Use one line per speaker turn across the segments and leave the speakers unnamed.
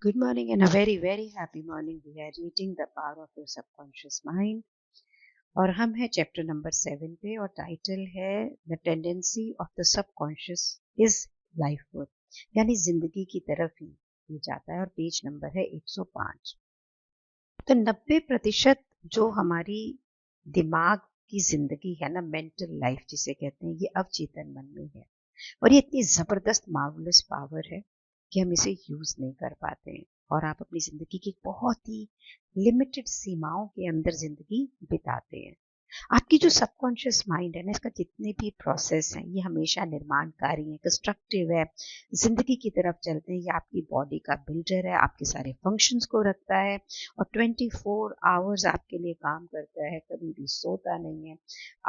Good morning and a very very happy morning. We are reading The Power of Your Subconscious Mind और हम हैं chapter number 7 पे और title है the tendency of the subconscious is life worth, यानी जिंदगी की तरफ ही ये जाता है और पेज नंबर है 105। तो 90% जो हमारी दिमाग की जिंदगी है ना, मेंटल लाइफ जिसे कहते हैं, ये अवचेतन मन में है और ये इतनी जबरदस्त मार्वलस पावर है कि हम इसे यूज नहीं कर पाते हैं और आप अपनी जिंदगी की बहुत ही लिमिटेड सीमाओं के अंदर जिंदगी बिताते हैं। आपकी जो सबकॉन्शियस माइंड है ना, इसका जितने भी प्रोसेस हैं ये हमेशा निर्माणकारी है, कंस्ट्रक्टिव है, जिंदगी की तरफ चलते हैं। ये आपकी बॉडी का बिल्डर है, आपके सारे फंक्शंस को रखता है और 24 आवर्स आपके लिए काम करता है, कभी भी सोता नहीं है।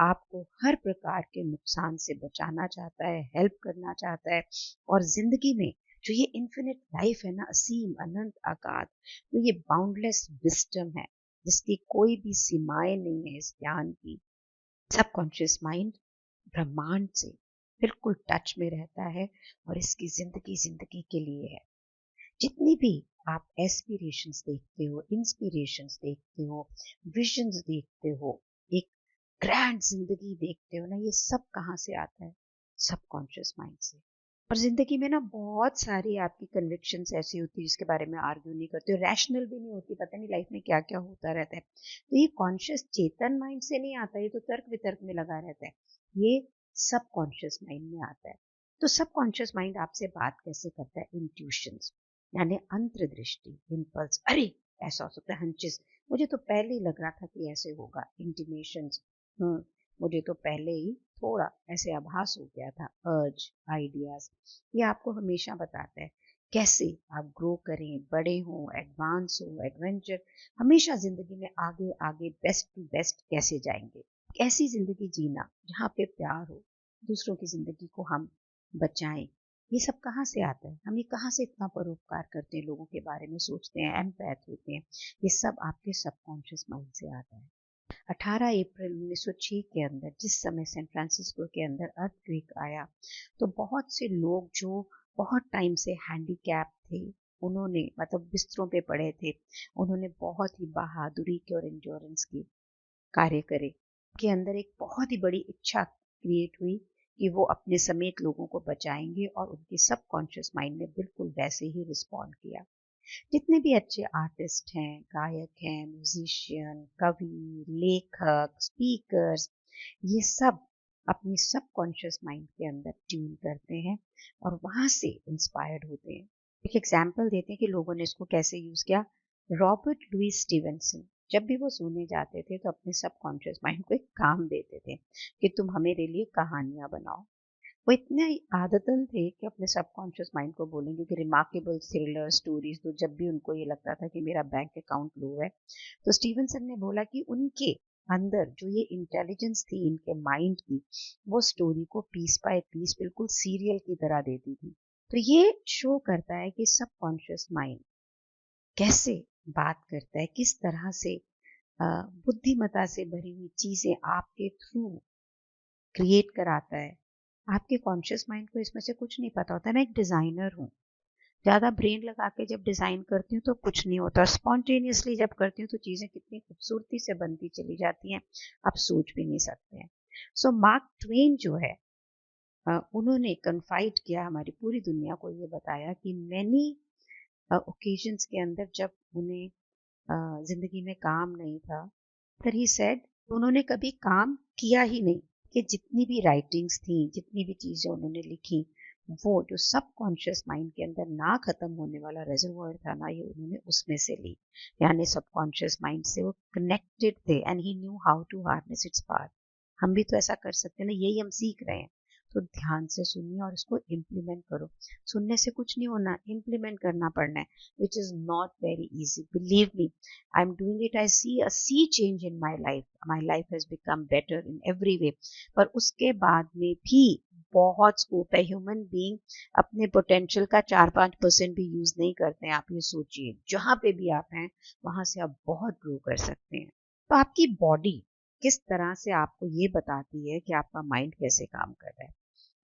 आपको हर प्रकार के नुकसान से बचाना चाहता है, हेल्प करना चाहता है और जिंदगी में जो ये इन्फिनिट लाइफ है ना, असीम अनंत अगाध, तो ये बाउंडलेस विस्डम है जिसकी कोई भी सीमाएं नहीं है इस ज्ञान की। सबकॉन्शियस माइंड ब्रह्मांड से बिल्कुल टच में रहता है और इसकी जिंदगी जिंदगी के लिए है। जितनी भी आप एस्पिरेशंस देखते हो, इंस्पिरेशंस देखते हो, विजन्स देखते हो, एक ग्रैंड जिंदगी देखते हो ना, ये सब कहाँ से आता है? सबकॉन्शियस माइंड से। और जिंदगी में ना बहुत सारी आपकी कन्विक्शंस ऐसी होती है जिसके बारे में आर्ग्यू नहीं करते हो, रैशनल भी नहीं होती, पता नहीं लाइफ में क्या क्या होता रहता है। तो ये कॉन्शियस चेतन माइंड से नहीं आता, ये तो तर्क वितर्क में लगा रहता है, ये सबकॉन्शियस माइंड में आता है। तो सबकॉन्शियस माइंड आपसे बात कैसे करता है? इंट्यूशंस, यानी अंतर्दृष्टि, इम्पल्स, अरे ऐसा हो सकता है, हंचेस, मुझे तो पहले ही लग रहा था कि ऐसे होगा, इंटीमेशंस, मुझे तो पहले ही थोड़ा ऐसे आभास हो गया था, अर्ज, आइडियाज, ये आपको हमेशा बताता है कैसे आप ग्रो करें, बड़े हो, एडवांस हो, एडवेंचर, हमेशा जिंदगी में आगे आगे बेस्ट टू बेस्ट कैसे जाएंगे। ऐसी जिंदगी जीना जहाँ पे प्यार हो, दूसरों की जिंदगी को हम बचाएं। ये सब कहाँ से आता है? हम ये कहाँ से इतना परोपकार करते हैं, लोगों के बारे में सोचते हैं, एम्पैथ होते हैं? ये सब आपके सबकॉन्शियस माइंड से आता है। 18 अप्रैल 1906 के अंदर, जिस समय सैन फ्रांसिस्को के अंदर अर्थक्वेक आया, तो बहुत से लोग जो बहुत टाइम से हैंडीकैप थे, उन्होंने मतलब बिस्तरों पे पड़े थे, उन्होंने बहुत ही बहादुरी के और एंड्योरेंस के कार्य करे। के अंदर एक बहुत ही बड़ी इच्छा क्रिएट हुई कि वो अपने समेत लोगों को बचाएंगे और उनके सबकॉन्शियस माइंड ने बिल्कुल वैसे ही रिस्पॉन्ड किया। जितने भी अच्छे आर्टिस्ट हैं, गायक हैं, म्यूजिशियन, कवि, लेखक, स्पीकर्स, ये सब अपनी सबकॉन्शियस माइंड के अंदर ट्यून करते हैं और वहां से इंस्पायर्ड होते हैं। एक एग्जाम्पल देते हैं कि लोगों ने इसको कैसे यूज किया। रॉबर्ट लुइस स्टीवेंसन जब भी वो सोने जाते थे तो अपने सबकॉन्शियस माइंड को एक काम देते थे कि तुम हमारे लिए कहानियां बनाओ। वो इतने आदतन थे कि अपने सबकॉन्शियस माइंड को बोलेंगे कि रिमार्केबल थ्रिलर स्टोरीज। तो जब भी उनको ये लगता था कि मेरा बैंक अकाउंट लो है, तो स्टीवनसन ने बोला कि उनके अंदर जो ये इंटेलिजेंस थी इनके माइंड की, वो स्टोरी को पीस बाय पीस बिल्कुल सीरियल की तरह देती थी। तो ये शो करता है कि सबकॉन्शियस माइंड कैसे बात करता है, किस तरह से बुद्धिमता से भरी हुई चीजें आपके थ्रू क्रिएट कराता है। आपके कॉन्शियस माइंड को इसमें से कुछ नहीं पता होता है। मैं एक डिजाइनर हूँ, ज्यादा ब्रेन लगा के जब डिजाइन करती हूँ तो कुछ नहीं होता, और स्पॉन्टेनियसली जब करती हूँ तो चीजें कितनी खूबसूरती से बनती चली जाती हैं, आप सोच भी नहीं सकते हैं। सो मार्क ट्वेन जो है, उन्होंने कन्फाइड किया हमारी पूरी दुनिया को, ये बताया कि मैनी ओकेजन्स के अंदर जब उन्हें जिंदगी में काम नहीं था, फिर ही सेड, उन्होंने कभी काम किया ही नहीं, कि जितनी भी राइटिंग्स थी, जितनी भी चीजें उन्होंने लिखी, वो जो सबकॉन्शियस माइंड के अंदर ना खत्म होने वाला रिजर्वॉयर था ना, ये उन्होंने उसमें से ली। यानी सबकॉन्शियस माइंड से वो कनेक्टेड थे and he knew how to harness its power. हम भी तो ऐसा कर सकते हैं ना, यही हम सीख रहे हैं। तो ध्यान से सुनिए और इसको इम्प्लीमेंट करो। सुनने से कुछ नहीं होना, इम्प्लीमेंट करना पड़ना है, which is not very easy, believe me. I am doing it, I see a sea change in my life, my life has become better in every way. पर उसके बाद में भी बहुत स्कोप है। ह्यूमन बीइंग अपने पोटेंशियल का 4-5% भी यूज नहीं करते हैं। आप ये सोचिए, जहां पे भी आप हैं वहां से आप बहुत ग्रो कर सकते हैं। तो आपकी बॉडी किस तरह से आपको ये बताती है कि आपका माइंड कैसे काम कर रहा है।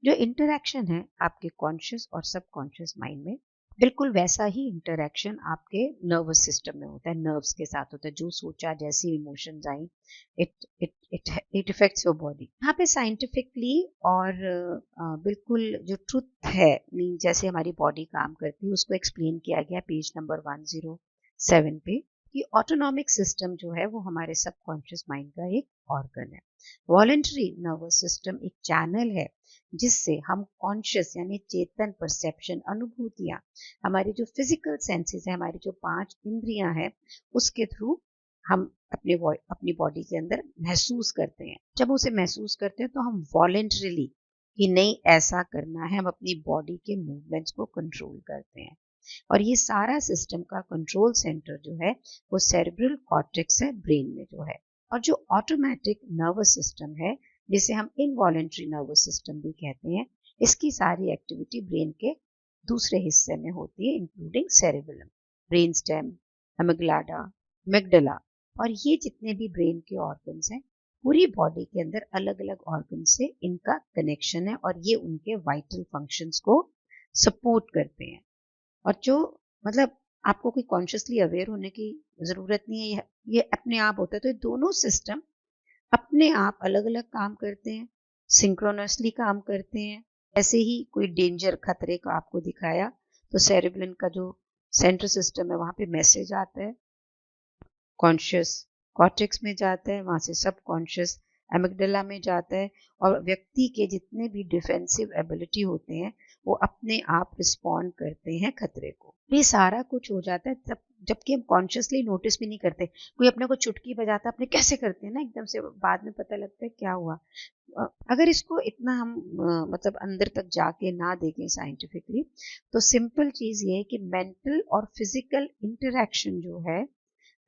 जो इंटरेक्शन है आपके कॉन्शियस और सबकॉन्शियस माइंड में, बिल्कुल वैसा ही इंटरेक्शन आपके नर्वस सिस्टम में होता है, नर्व्स के साथ होता है। जो सोचा, जैसी emotions I, it it it it effects your body. यहाँ पे साइंटिफिकली और बिल्कुल जो ट्रुथ है, मीन जैसे हमारी बॉडी काम करती है, उसको एक्सप्लेन किया गया पेज नंबर 107 पे, कि ऑटोनॉमिक सिस्टम जो है वो हमारे सबकॉन्शियस माइंड का एक ऑर्गन है। वॉलेंटरी नर्वस सिस्टम एक चैनल है जिससे हम कॉन्शियस यानी चेतन, परसेप्शन, अनुभूतियां, हमारी जो फिजिकल सेंसेस है, हमारी जो 5 इंद्रियां हैं, उसके थ्रू हम अपनी बॉडी के अंदर महसूस करते हैं। जब उसे महसूस करते हैं तो हम वॉलेंटरीली कि नहीं ऐसा करना है, हम अपनी बॉडी के मूवमेंट्स को कंट्रोल करते हैं। और ये सारा सिस्टम का कंट्रोल सेंटर जो है वो सेरेब्रल कॉर्टेक्स है, ब्रेन में जो है। और जो ऑटोमेटिक नर्वस सिस्टम है, जिसे हम इनवॉलेंट्री नर्वस सिस्टम भी कहते हैं, इसकी सारी एक्टिविटी ब्रेन के दूसरे हिस्से में होती है, including cerebellum, brain stem, amygdala, amygdala. और ये जितने भी ब्रेन के ऑर्गन्स हैं, पूरी बॉडी के अंदर अलग अलग ऑर्गन से इनका कनेक्शन है और ये उनके वाइटल फंक्शंस को सपोर्ट करते हैं। और जो मतलब आपको कोई कॉन्शियसली अवेयर होने की जरूरत नहीं है, ये अपने आप होता है। तो ये दोनों सिस्टम अपने आप अलग अलग काम करते हैं, सिंक्रोनसली काम करते हैं। ऐसे ही कोई डेंजर, खतरे का आपको दिखाया तो सेरेब्रम का जो सेंट्रल सिस्टम है वहां पे मैसेज आता है, कॉन्शियस कॉर्टेक्स में जाता है, वहां से सब कॉन्शियस एमिग्डाला में जाता है। और व्यक्ति के जितने भी डिफेंसिव एबिलिटी होते हैं वो अपने आप रिस्पॉन्ड करते हैं खतरे को। ये सारा कुछ हो जाता है तब, जबकि हम कॉन्शियसली नोटिस भी नहीं करते। कोई अपने को चुटकी बजाता, अपने कैसे करते हैं ना, एकदम से बाद में पता लगता है क्या हुआ। अगर इसको इतना हम मतलब अंदर तक जाके ना देखें साइंटिफिकली, तो सिंपल चीज ये है कि मेंटल और फिजिकल इंटरेक्शन जो है,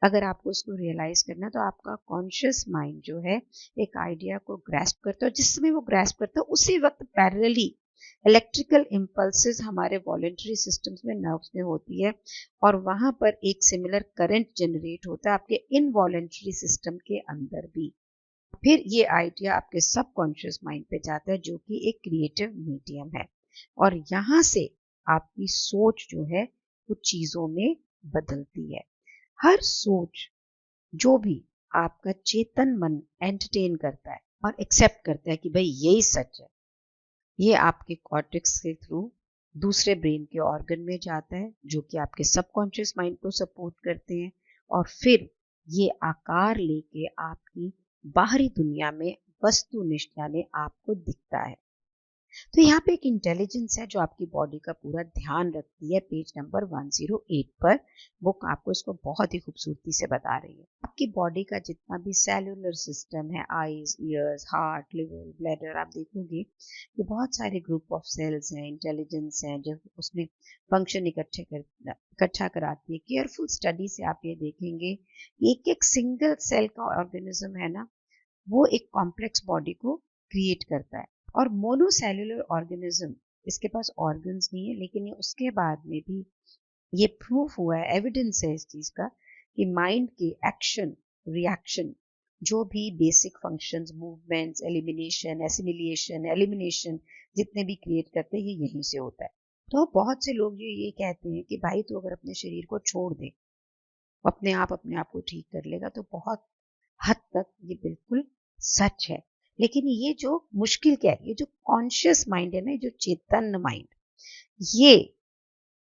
अगर आपको उसको रियलाइज करना है तो आपका कॉन्शियस माइंड जो है एक आइडिया को ग्रैस्प करता है, जिस समय वो ग्रैस्प करता है उसी वक्त पैरेलली इलेक्ट्रिकल इम्पल्सेस हमारे वॉलेंटरी सिस्टम्स में, नर्व्स में होती है, और वहां पर एक सिमिलर करंट जनरेट होता है आपके इनवॉलेंटरी सिस्टम के अंदर भी। फिर ये आइडिया आपके सबकॉन्शियस माइंड पे जाता है जो कि एक क्रिएटिव मीडियम है, और यहाँ से आपकी सोच जो है कुछ चीजों में बदलती है। हर सोच जो भी आपका चेतन मन एंटरटेन करता है और एक्सेप्ट करता है कि भाई यही सच है, ये आपके कॉर्टेक्स के थ्रू दूसरे ब्रेन के ऑर्गन में जाता है जो कि आपके सबकॉन्शियस माइंड को सपोर्ट करते हैं, और फिर ये आकार लेके आपकी बाहरी दुनिया में वस्तुनिष्ठ यानी आपको दिखता है। तो यहाँ पे एक इंटेलिजेंस है जो आपकी बॉडी का पूरा ध्यान रखती है। पेज नंबर 108 पर बुक आपको इसको बहुत ही खूबसूरती से बता रही है। आपकी बॉडी का जितना भी सेलुलर सिस्टम है, eyes, years, heart, liver, bladder, आप देखोगे कि बहुत सारे ग्रुप ऑफ सेल्स हैं, इंटेलिजेंस हैं, जो उसमें फंक्शन इकट्ठा कराती है। केयरफुल स्टडी से आप ये देखेंगे एक एक सिंगल सेल का ऑर्गेनिज्म है ना, वो एक कॉम्प्लेक्स बॉडी को क्रिएट करता है। और मोनोसेल्युलर ऑर्गेनिज्म, इसके पास ऑर्गन्स नहीं है, लेकिन ये उसके बाद में भी ये प्रूफ हुआ है, एविडेंस है इस चीज का, कि माइंड के एक्शन, रिएक्शन, जो भी basic functions, movements, elimination, assimilation, elimination जितने भी क्रिएट करते हैं, ये यहीं से होता है। तो बहुत से लोग ये कहते हैं कि भाई तू अगर अपने शरीर को छोड़ दे, अपने आप को ठीक कर लेगा, तो बहुत हद तक ये बिल्कुल सच है। लेकिन ये जो मुश्किल क्या है, ये जो कॉन्शियस माइंड है ना, जो चेतन माइंड, ये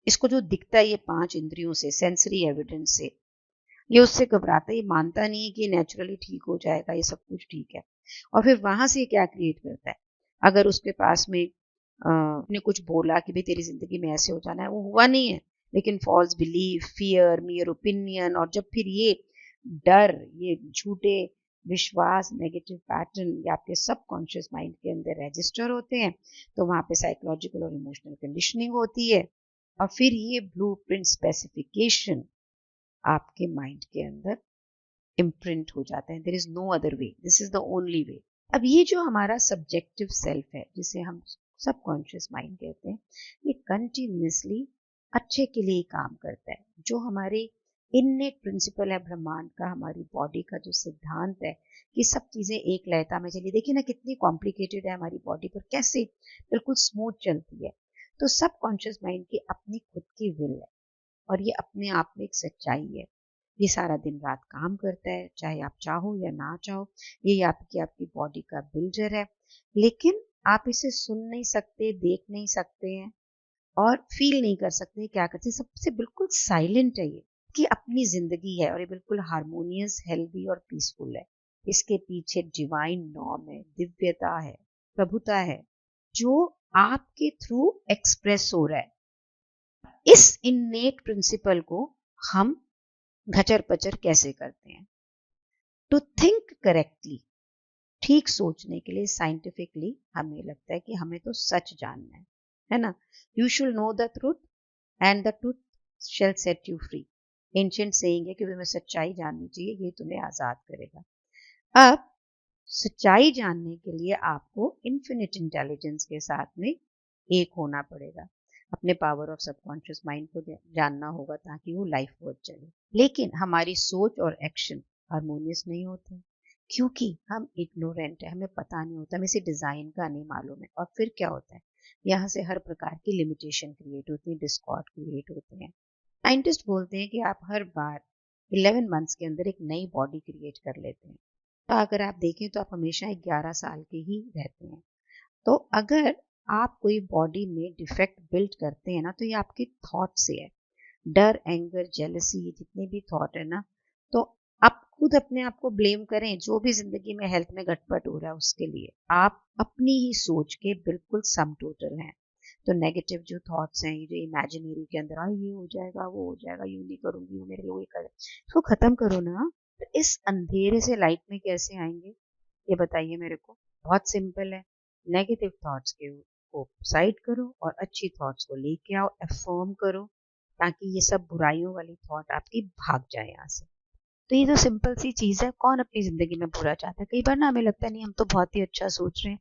इसको जो दिखता है ये 5 इंद्रियों से, सेंसरी एविडेंस से, ये उससे घबराता है, ये मानता नहीं है कि नेचुरली ठीक हो जाएगा, ये सब कुछ ठीक है। और फिर वहां से क्या क्रिएट करता है, अगर उसके पास में ने कुछ बोला कि भाई तेरी जिंदगी में ऐसे हो जाना है, वो हुआ नहीं है, लेकिन false belief, fear, mere opinion, और जब फिर ये डर, ये झूठे विश्वास, नेगेटिव पैटर्न, ये आपके सबकॉन्शियस माइंड के अंदर रजिस्टर होते हैं, तो वहां पे साइकोलॉजिकल और इमोशनल कंडीशनिंग होती है, और फिर ये ब्लूप्रिंट स्पेसिफिकेशन आपके माइंड के अंदर इम्प्रिंट हो जाता है। There is no other way, this is the only way. अब ये जो हमारा सब्जेक्टिव सेल्फ है, जिसे हम सबकॉन्शियस माइंड कहते हैं, ये कंटिन्यूसली अच्छे के लिए काम करता है। जो हमारे इननेट प्रिंसिपल है ब्रह्मांड का, हमारी बॉडी का जो सिद्धांत है कि सब चीजें एक लयता में चलिए, देखिए ना कितनी कॉम्प्लिकेटेड है हमारी बॉडी, पर कैसे बिल्कुल स्मूथ चलती है। तो सबकॉन्शियस माइंड की अपनी खुद की विल है और ये अपने आप में एक सच्चाई है। ये सारा दिन रात काम करता है, चाहे आप चाहो या ना चाहो। ये आपकी बॉडी का बिल्डर है, लेकिन आप इसे सुन नहीं सकते, देख नहीं सकते हैं और फील नहीं कर सकते क्या करते। सबसे बिल्कुल साइलेंट है ये, कि अपनी जिंदगी है और ये बिल्कुल हारमोनियस, हेल्दी और पीसफुल है। इसके पीछे डिवाइन नॉर्म है, दिव्यता है, प्रभुता है, जो आपके थ्रू एक्सप्रेस हो रहा है। इस इन्नेट प्रिंसिपल को हम घचर पचर कैसे करते हैं? टू थिंक करेक्टली, ठीक सोचने के लिए साइंटिफिकली हमें लगता है कि हमें तो सच जानना है ना। You should know the truth and the truth shall set you free. Ancient saying है कि तुम्हें सच्चाई जाननी चाहिए, ये तुम्हें आजाद करेगा। अब सच्चाई जानने के लिए आपको इन्फिनिट इंटेलिजेंस के साथ में एक होना पड़ेगा। अपने पावर ऑफ सबकॉन्शियस माइंड को जानना होगा ताकि वो लाइफ वर्थ चले। लेकिन हमारी सोच और एक्शन हारमोनियस नहीं होते, क्योंकि हम इग्नोरेंट है, हमें पता नहीं होता, हमें इसे डिजाइन का नहीं मालूम है। और फिर क्या होता है, यहाँ से हर प्रकार की लिमिटेशन क्रिएट होती है, डिस्कॉर्ड क्रिएट होते हैं। साइंटिस्ट बोलते हैं कि आप हर बार 11 मंथ्स के अंदर एक नई बॉडी क्रिएट कर लेते हैं। तो अगर आप देखें तो आप हमेशा 11 साल के ही रहते हैं। तो अगर आप कोई बॉडी में डिफेक्ट बिल्ड करते हैं ना, तो ये आपके थॉट से है। डर, एंगर, जेलसी, ये जितने भी थॉट है ना, तो आप खुद अपने आप को ब्लेम करें जो भी जिंदगी में हेल्थ में गटपट हो रहा है उसके लिए। आप अपनी ही सोच के बिल्कुल सम टोटल हैं। तो नेगेटिव जो थॉट्स हैं, ये जो इमेजिनरी के अंदर ये हो जाएगा, वो हो जाएगा, यूं नहीं करूंगी, वो मेरे लोग ये कर, इसको खत्म करो ना। तो इस अंधेरे से लाइट में कैसे आएंगे, ये बताइए मेरे को। बहुत सिंपल है। नेगेटिव थॉट्स को साइड करो और अच्छी थॉट्स को लेके आओ, अफर्म करो, ताकि ये सब बुराइयों वाली थॉट आपकी भाग जाए यहाँ से। तो ये तो सिंपल सी चीज है। कौन अपनी जिंदगी में बुरा चाहता है? कई बार ना हमें लगता है नहीं, हम तो बहुत ही अच्छा सोच रहे हैं,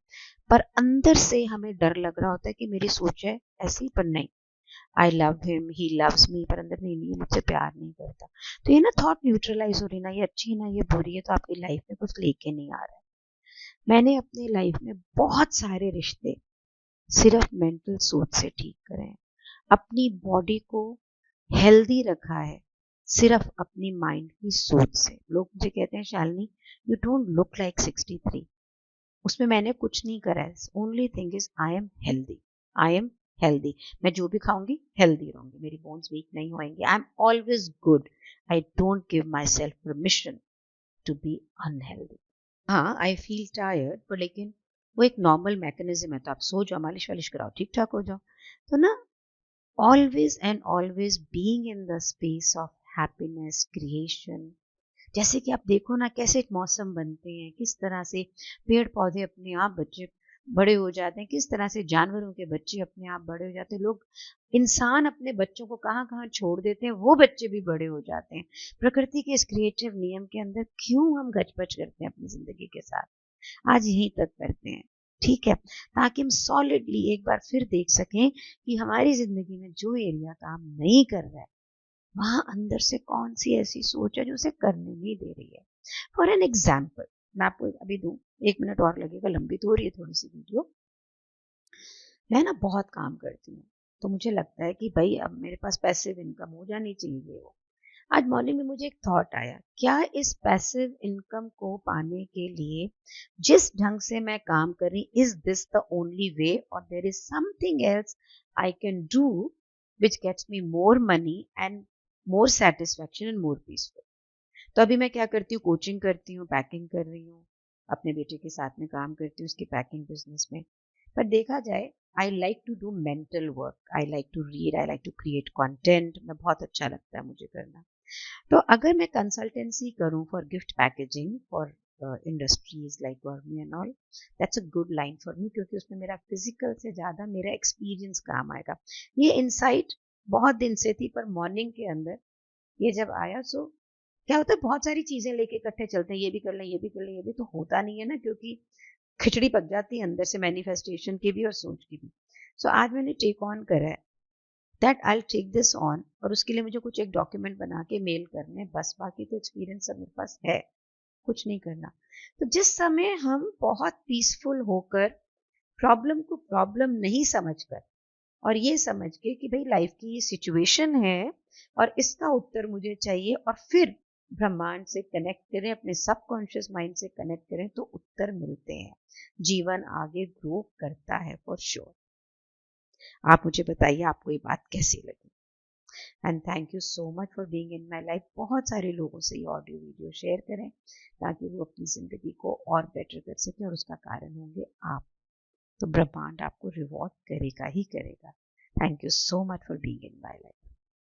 पर अंदर से हमें डर लग रहा होता है कि मेरी सोच है ऐसी, पर नहीं, I love him, he loves me, पर अंदर नहीं, नहीं मुझसे प्यार नहीं करता। तो ये ना थॉट न्यूट्रलाइज हो रही, ना ये अच्छी है ना ये बुरी है, तो आपकी लाइफ में कुछ लेके नहीं आ रहा है। मैंने अपनी लाइफ में बहुत सारे रिश्ते सिर्फ मेंटल सोच से ठीक करे हैं। अपनी बॉडी को हेल्दी रखा है सिर्फ अपनी माइंड की सोच से। लोग मुझे कहते हैं Shalini you don't look like 63। उसमें मैंने कुछ नहीं करा है। Only thing is I am healthy. I am healthy. मैं जो भी खाऊंगी हेल्दी रहूंगी, मेरी बोन्स वीक नहीं होंगे। I am always good. I don't give myself permission to be unhealthy. हाँ, आई फील टायर्ड, पर लेकिन वो एक नॉर्मल मैकेनिज्म है। तो आप सो जाओ, मालिश वालिश कराओ, ठीक ठाक हो जाओ। तो ना, always and always being in the space of happiness, creation. जैसे कि आप देखो ना कैसे मौसम बनते हैं, किस तरह से पेड़ पौधे अपने आप बच्चे बड़े हो जाते हैं, किस तरह से जानवरों के बच्चे अपने आप बड़े हो जाते हैं। लोग, इंसान अपने बच्चों को कहाँ कहाँ छोड़ देते हैं, वो बच्चे भी बड़े हो जाते हैं। प्रकृति के इस क्रिएटिव नियम के अंदर क्यों हम गचपच करते हैं अपनी जिंदगी के साथ? आज यहीं तक करते हैं, ठीक है, ताकि हम सॉलिडली एक बार फिर देख सकें कि हमारी जिंदगी में जो एरिया काम नहीं कर रहा है, वहां अंदर से कौन सी ऐसी सोच है जो उसे करने नहीं दे रही है। फॉर एन एग्जाम्पल मैं आपको अभी दूं, 1 मिनट और लगेगा, लंबी तो हो रही है थोड़ी सी वीडियो। मैं ना बहुत काम करती हूँ, तो मुझे लगता है कि भाई अब मेरे पास पैसिव इनकम हो जानी चाहिए। वो आज मॉर्निंग में मुझे एक थॉट आया, क्या इस पैसिव इनकम को पाने के लिए जिस ढंग से मैं काम कर रही, is this the only way or there is something else I can do which gets me more money and more satisfaction and more peaceful. तो अभी मैं क्या करती हूँ, कोचिंग करती हूँ, पैकिंग कर रही हूँ, अपने बेटे के साथ में काम करती हूँ उसकी पैकिंग बिजनेस में। पर देखा जाए, I like to do mental work, I like to read, I like to create content. मैं बहुत अच्छा लगता है मुझे करना। तो अगर मैं कंसल्टेंसी करूं for gift packaging for industries like vermi and all, that's a good line for me, क्योंकि उसमें मेरा फिजिकल से ज़्यादा मेरा एक्सपीरियंस काम आएगा। ये इनसाइट बहुत दिन से थी, पर मॉर्निंग के अंदर ये जब आया, सो क्या होता है, बहुत सारी चीज़ें लेके इकट्ठे चलते हैं, ये भी कर लें, ये भी कर लें, ये भी, तो होता नहीं है ना, क्योंकि खिचड़ी पक जाती है अंदर से, मैनिफेस्टेशन की भी और सोच की भी। सो आज मैंने टेक ऑन करा है that I take this on, और उसके लिए मुझे कुछ एक डॉक्यूमेंट बना के मेल करने, बस बाकी तो एक्सपीरियंस सब मेरे पास है, कुछ नहीं करना। तो जिस समय हम बहुत पीसफुल होकर प्रॉब्लम को प्रॉब्लम नहीं समझकर और ये समझ के कि भाई लाइफ की ये सिचुएशन है और इसका उत्तर मुझे चाहिए, और फिर ब्रह्मांड से कनेक्ट करें, अपने सबकॉन्शियस माइंड से कनेक्ट करें, तो उत्तर मिलते हैं। जीवन आगे ग्रो करता है फॉर श्योर। आप मुझे बताइए आपको ये बात कैसी लगी। And thank you so much for being in my life. बहुत सारे लोगों से ये ऑडियो वीडियो शेयर करें ताकि वो अपनी जिंदगी को और बेटर कर सकें, और उसका कारण होंगे आप। तो ब्रह्मांड आपको रिवॉर्ड करेगा ही करेगा। Thank you so much for being in my life.